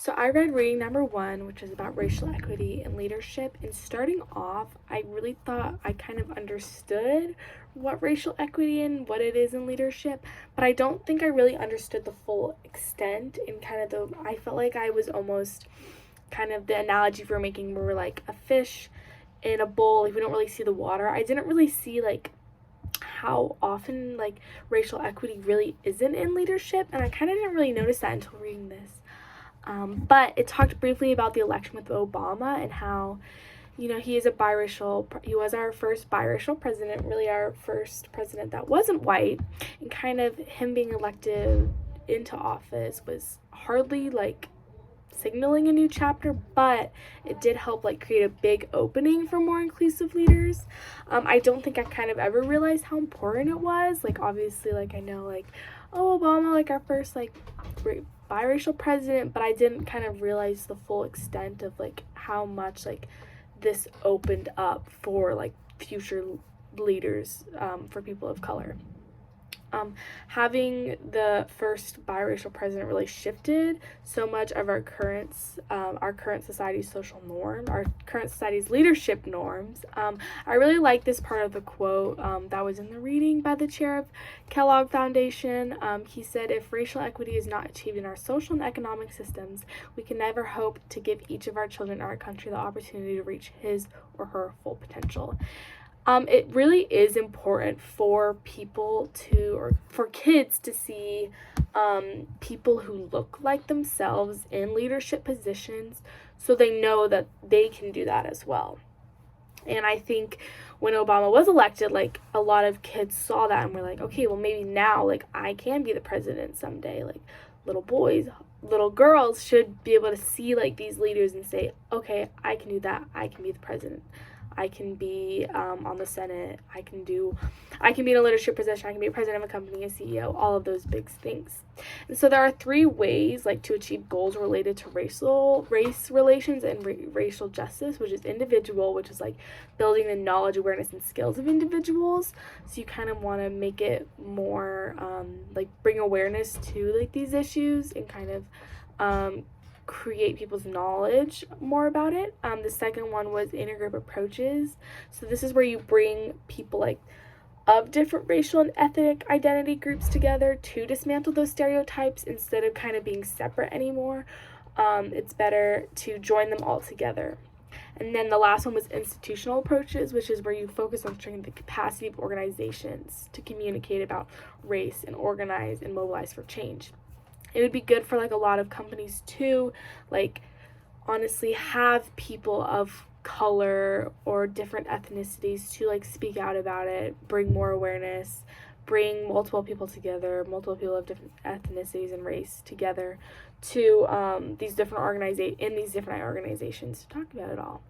So I read reading number 1, which is about racial equity and leadership. And starting off, I really thought I kind of understood what racial equity and what it is in leadership, but I don't think I really understood the full extent. And I felt like I was almost kind of the analogy we were making, where we're like a fish in a bowl. If we don't really see the water, I didn't really see like how often like racial equity really isn't in leadership, and I kind of didn't really notice that until reading this. But it talked briefly about the election with Obama and how, he was our first biracial president, really our first president that wasn't white, and kind of him being elected into office was hardly like signaling a new chapter, but it did help like create a big opening for more inclusive leaders. I don't think I kind of ever realized how important it was. Like, obviously, like, I know, like, oh, Obama, like, our first like biracial president, but I didn't kind of realize the full extent of like how much like this opened up for like future leaders, for people of color. Having the first biracial president really shifted so much of our current society's social norm, our current society's leadership norms. I really like this part of the quote that was in the reading by the chair of Kellogg Foundation. He said, "If racial equity is not achieved in our social and economic systems, we can never hope to give each of our children in our country the opportunity to reach his or her full potential." It really is important for for kids to see people who look like themselves in leadership positions, so they know that they can do that as well. And I think when Obama was elected, like, a lot of kids saw that and were like, okay, well, maybe now, like, I can be the president someday. Like, little boys, little girls should be able to see, like, these leaders and say, okay, I can do that. I can be the president. I can be on the Senate. I can be in a leadership position. I can be a president of a company, a CEO, all of those big things. And so there are 3 ways like to achieve goals related to race relations and racial justice, which is individual, which is like building the knowledge, awareness, and skills of individuals. So you kind of want to make it more like bring awareness to like these issues and kind of create people's knowledge more about it. The second one was intergroup approaches. So this is where you bring people like of different racial and ethnic identity groups together to dismantle those stereotypes instead of kind of being separate anymore. It's better to join them all together. And then the last one was institutional approaches, which is where you focus on strengthening the capacity of organizations to communicate about race and organize and mobilize for change. It would be good for like a lot of companies to like honestly have people of color or different ethnicities to like speak out about it, bring more awareness, bring multiple people together, multiple people of different ethnicities and race together to these different organizations to talk about it all.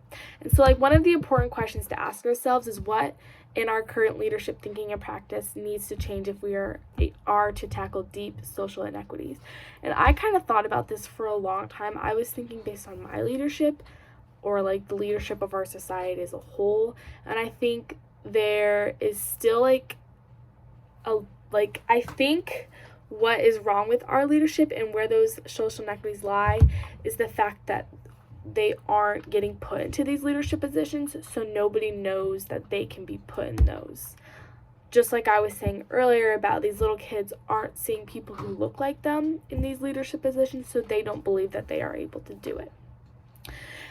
And so like one of the important questions to ask ourselves is what in our current leadership thinking and practice needs to change if we are to tackle deep social inequities. And I kind of thought about this for a long time. I was thinking based on my leadership or like the leadership of our society as a whole, and I think there is still I think what is wrong with our leadership and where those social inequities lie is the fact that they aren't getting put into these leadership positions, so nobody knows that they can be put in those. Just like I was saying earlier about these little kids aren't seeing people who look like them in these leadership positions, so they don't believe that they are able to do it.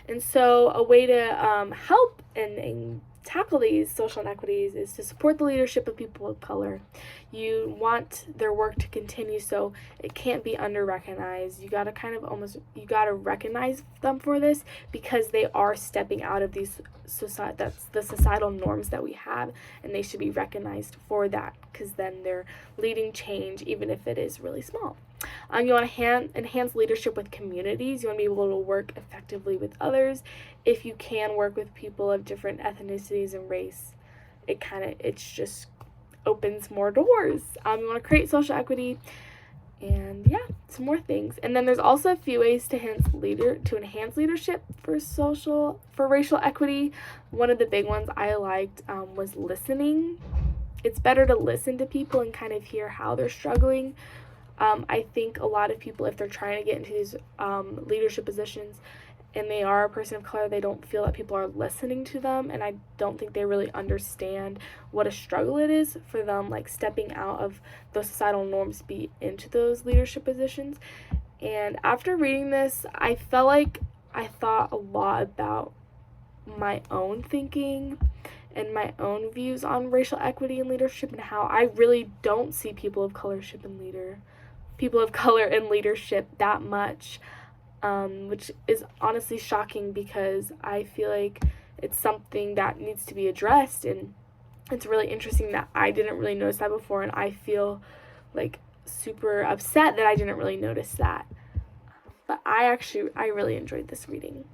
And so a way to help and tackle these social inequities is to support the leadership of people of color. You want their work to continue, so it can't be under-recognized. You gotta recognize them for this because they are stepping out of the societal norms that we have, and they should be recognized for that because then they're leading change even if it is really small. You want to enhance leadership with communities. You want to be able to work effectively with others. If you can work with people of different ethnicities and race, it just opens more doors. You want to create social equity, and yeah, some more things. And then there's also a few ways to enhance leadership for racial equity. One of the big ones I liked was listening. It's better to listen to people and kind of hear how they're struggling I think a lot of people, if they're trying to get into these leadership positions and they are a person of color, they don't feel that people are listening to them, and I don't think they really understand what a struggle it is for them, like stepping out of those societal norms to be into those leadership positions. And after reading this, I felt like I thought a lot about my own thinking and my own views on racial equity and leadership, and how I really don't see people of color in leadership that much, which is honestly shocking because I feel like it's something that needs to be addressed, and it's really interesting that I didn't really notice that before, and I feel like super upset that I didn't really notice that. But I really enjoyed this reading.